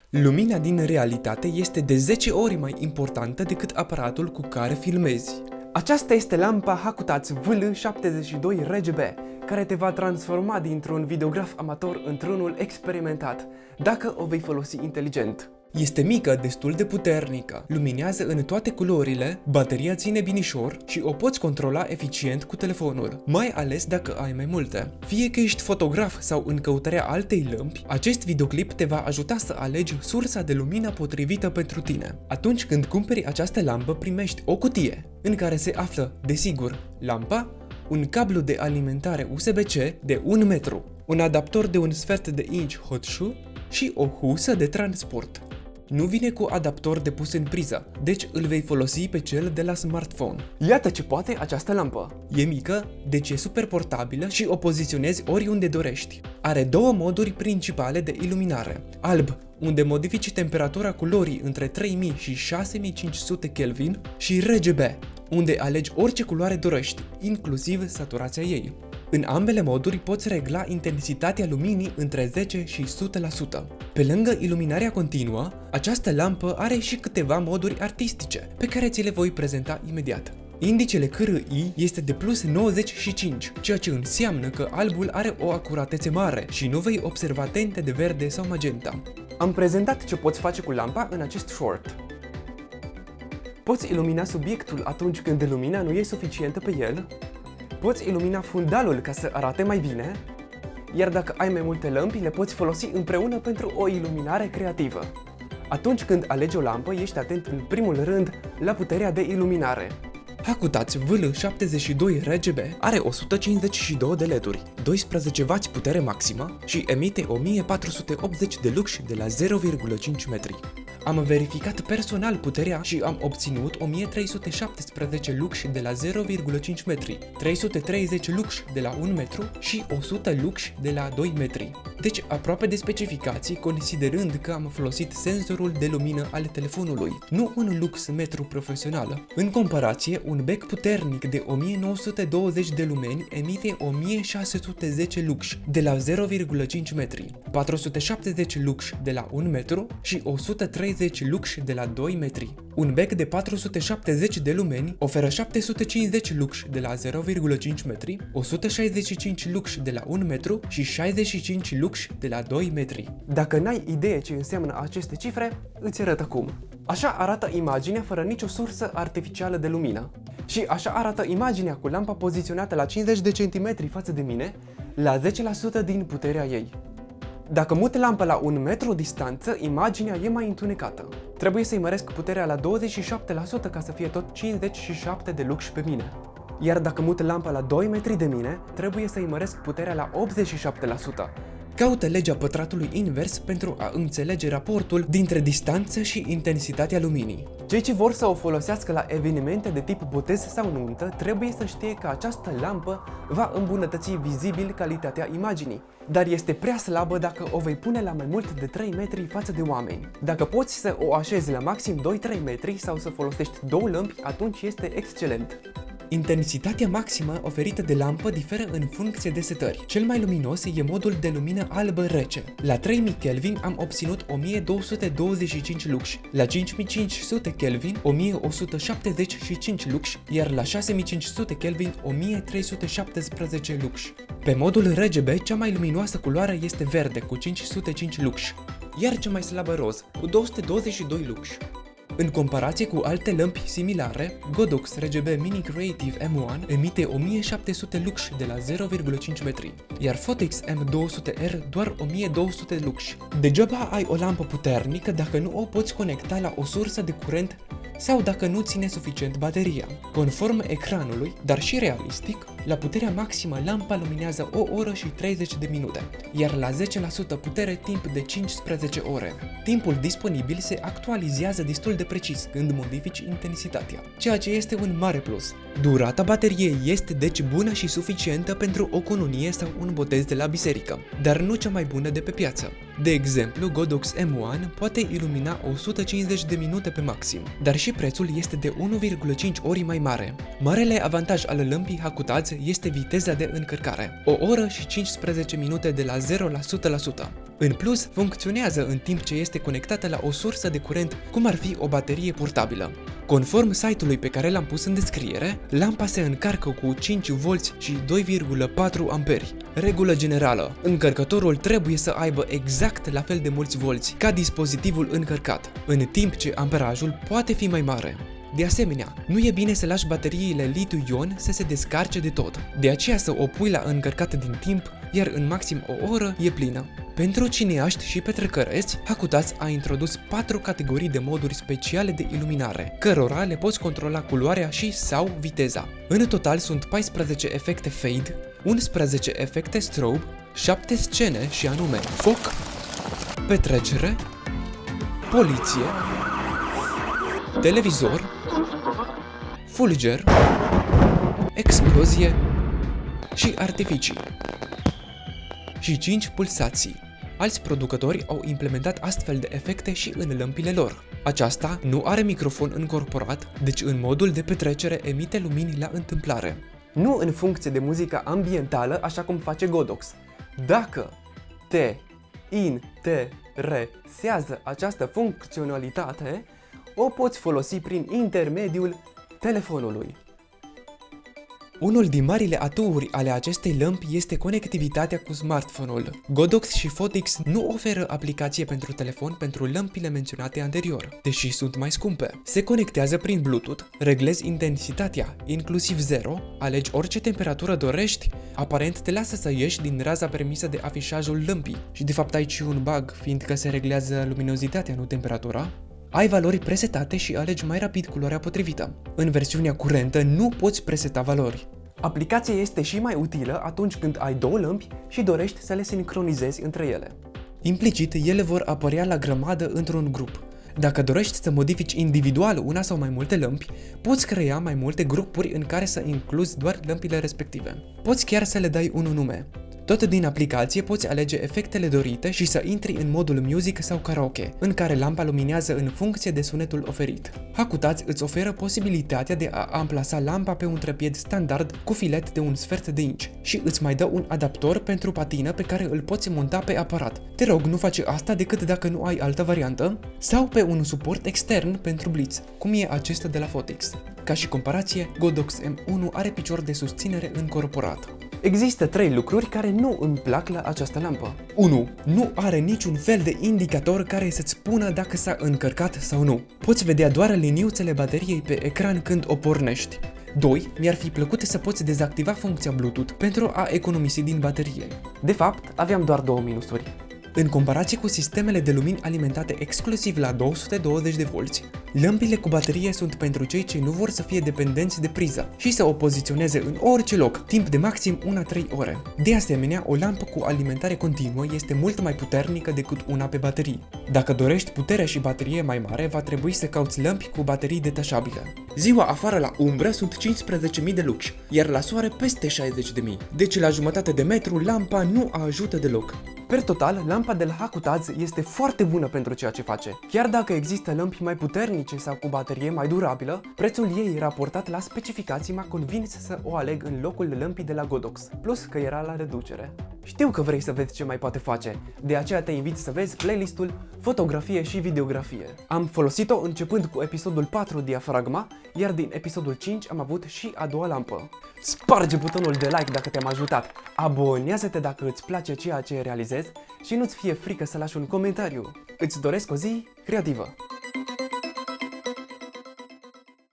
Lumina din realitate este de 10 ori mai importantă decât aparatul cu care filmezi. Aceasta este lampa Hakutatsu WL72 RGB, care te va transforma dintr-un videograf amator într-unul experimentat, dacă o vei folosi inteligent. Este mică, destul de puternică, luminează în toate culorile, bateria ține binișor și o poți controla eficient cu telefonul, mai ales dacă ai mai multe. Fie că ești fotograf sau în căutarea altei lămpi, acest videoclip te va ajuta să alegi sursa de lumină potrivită pentru tine. Atunci când cumperi această lampă, primești o cutie, în care se află, desigur, lampa, un cablu de alimentare USB-C de 1 metru, un adaptor de un sfert de inch hot shoe și o husă de transport. Nu vine cu adaptor de pus în priză, deci îl vei folosi pe cel de la smartphone. Iată ce poate această lampă. E mică, deci e super portabilă și o poziționezi oriunde dorești. Are două moduri principale de iluminare. Alb, unde modifici temperatura culorii între 3000 și 6500 Kelvin, și RGB, unde alegi orice culoare dorești, inclusiv saturația ei. În ambele moduri poți regla intensitatea luminii între 10 și 100%. Pe lângă iluminarea continuă, această lampă are și câteva moduri artistice, pe care ți le voi prezenta imediat. Indicele CRI este de plus 95, ceea ce înseamnă că albul are o acuratețe mare și nu vei observa tente de verde sau magenta. Am prezentat ce poți face cu lampa în acest short. Poți ilumina subiectul atunci când lumina nu e suficientă pe el, poți ilumina fundalul ca să arate mai bine, iar dacă ai mai multe lămpi, le poți folosi împreună pentru o iluminare creativă. Atunci când alegi o lampă, ești atent în primul rând la puterea de iluminare. Hakutatsu WL72 RGB are 152 de LED-uri, 12W putere maximă și emite 1480 de lux de la 0,5 metri. Am verificat personal puterea și am obținut 1317 lux de la 0,5 metri, 330 lux de la 1 metru și 100 lux de la 2 metri. Deci aproape de specificații, considerând că am folosit senzorul de lumină al telefonului, nu un lux metru profesional. În comparație, un bec puternic de 1920 de lumeni emite 1610 lux de la 0,5 metri, 470 lux de la 1 metru și 130 lux de la 2 metri. Un bec de 470 de lumeni oferă 750 lux de la 0,5 metri, 165 lux de la 1 metru și 65 lux de la 2 metri. Dacă n-ai idee ce înseamnă aceste cifre, îți arăt acum. Așa arată imaginea fără nicio sursă artificială de lumină. Și așa arată imaginea cu lampa poziționată la 50 de centimetri față de mine, la 10% din puterea ei. Dacă mut lampa la 1 metru distanță, imaginea e mai întunecată. Trebuie să-i măresc puterea la 27% ca să fie tot 57 de lux pe mine. Iar dacă mut lampa la 2 metri de mine, trebuie să-i măresc puterea la 87%. Caută legea pătratului invers pentru a înțelege raportul dintre distanță și intensitatea luminii. Cei ce vor să o folosească la evenimente de tip botez sau nuntă trebuie să știe că această lampă va îmbunătăți vizibil calitatea imaginii, dar este prea slabă dacă o vei pune la mai mult de 3 metri față de oameni. Dacă poți să o așezi la maxim 2-3 metri sau să folosești două lămpi, atunci este excelent. Intensitatea maximă oferită de lampă diferă în funcție de setări. Cel mai luminos e modul de lumină albă rece. La 3000 Kelvin am obținut 1225 lux, la 5500 Kelvin 1175 lux, iar la 6500 Kelvin 1317 lux. Pe modul RGB, cea mai luminoasă culoare este verde cu 505 lux, iar cea mai slabă roz cu 222 lux. În comparație cu alte lămpi similare, Godox RGB Mini Creative M1 emite 1700 lux de la 0,5 metri, iar Photix M200R doar 1200 lux. Degeaba ai o lampă puternică dacă nu o poți conecta la o sursă de curent sau dacă nu ține suficient bateria. Conform ecranului, dar și realistic, la puterea maximă lampa luminează o oră și 30 de minute, iar la 10% putere timp de 15 ore. Timpul disponibil se actualizează destul de precis când modifici intensitatea, ceea ce este un mare plus. Durata bateriei este deci bună și suficientă pentru o cununie sau un botez de la biserică, dar nu cea mai bună de pe piață. De exemplu, Godox M1 poate ilumina 150 de minute pe maxim, dar și prețul este de 1,5 ori mai mare. Marele avantaj al lămpii Hakutatsu este viteza de încărcare, o oră și 15 minute de la 0 la 100%. În plus, funcționează în timp ce este conectată la o sursă de curent, cum ar fi o baterie portabilă. Conform site-ului pe care l-am pus în descriere, lampa se încarcă cu 5 V și 2,4 amperi. Regulă generală: încărcătorul trebuie să aibă exact la fel de mulți volți ca dispozitivul încărcat, în timp ce amperajul poate fi mai mare. De asemenea, nu e bine să lași bateriile litiu-ion să se descarce de tot, de aceea să o pui la încărcat din timp, iar în maxim o oră e plină. Pentru cineaști și petrecăreți, Hakutats a introdus 4 categorii de moduri speciale de iluminare, cărora le poți controla culoarea și sau viteza. În total sunt 14 efecte fade, 11 efecte strobe, 7 scene și anume foc, petrecere, poliție, televizor, fulger, explozie și artificii. Și 5 pulsații. Alți producători au implementat astfel de efecte și în lămpile lor. Aceasta nu are microfon încorporat, deci în modul de petrecere emite lumini la întâmplare. Nu în funcție de muzica ambientală, așa cum face Godox. Dacă te interesează această funcționalitate, o poți folosi prin intermediul telefonului. Unul din marile aturi ale acestei lămpi este conectivitatea cu smartphone-ul. Godox și Photix nu oferă aplicație pentru telefon pentru lămpile menționate anterior, deși sunt mai scumpe. Se conectează prin Bluetooth, reglezi intensitatea, inclusiv 0, alegi orice temperatură dorești, aparent te lasă să ieși din raza permisă de afișajul lămpii. Și de fapt ai și un bug, fiindcă se reglează luminozitatea, nu temperatura. Ai valori presetate și alegi mai rapid culoarea potrivită. În versiunea curentă nu poți preseta valori. Aplicația este și mai utilă atunci când ai două lămpi și dorești să le sincronizezi între ele. Implicit, ele vor apărea la grămadă într-un grup. Dacă dorești să modifici individual una sau mai multe lămpi, poți crea mai multe grupuri în care să incluzi doar lămpile respective. Poți chiar să le dai un nume. Tot din aplicație poți alege efectele dorite și să intri în modul Music sau Karaoke, în care lampa luminează în funcție de sunetul oferit. Hakutats îți oferă posibilitatea de a amplasa lampa pe un trăpied standard cu filet de 1/4 de inch și îți mai dă un adaptor pentru patină pe care îl poți monta pe aparat. Te rog, nu face asta decât dacă nu ai altă variantă, sau pe un suport extern pentru blitz, cum e acesta de la Photix. Ca și comparație, Godox M1 are picior de susținere încorporat. Există 3 lucruri care nu îmi plac la această lampă. 1. Nu are niciun fel de indicator care să-ți spună dacă s-a încărcat sau nu. Poți vedea doar liniuțele bateriei pe ecran când o pornești. 2. Mi-ar fi plăcut să poți dezactiva funcția Bluetooth pentru a economisi din baterie. De fapt, aveam doar 2 minusuri. În comparație cu sistemele de lumini alimentate exclusiv la 220 de volți, lămpile cu baterie sunt pentru cei ce nu vor să fie dependenți de priză și să o poziționeze în orice loc, timp de maxim 1-3 ore. De asemenea, o lampă cu alimentare continuă este mult mai puternică decât una pe baterii. Dacă dorești putere și baterie mai mare, va trebui să cauți lămpi cu baterii detașabile. Ziua afară la umbră sunt 15.000 de lux, iar la soare peste 60.000. Deci la jumătate de metru lampa nu ajută deloc. Per total, lampa de la Hakutats este foarte bună pentru ceea ce face. Chiar dacă există lămpi mai puternice sau cu baterie mai durabilă, prețul ei raportat la specificații m-a convins să o aleg în locul lămpii de la Godox, plus că era la reducere. Știu că vrei să vezi ce mai poate face, de aceea te invit să vezi playlistul fotografie și videografie. Am folosit-o începând cu episodul 4 diafragma, iar din episodul 5 am avut și a doua lampă. Sparge butonul de like dacă te-am ajutat, abonează-te dacă îți place ceea ce realizezi și nu-ți fie frică să lași un comentariu. Îți doresc o zi creativă!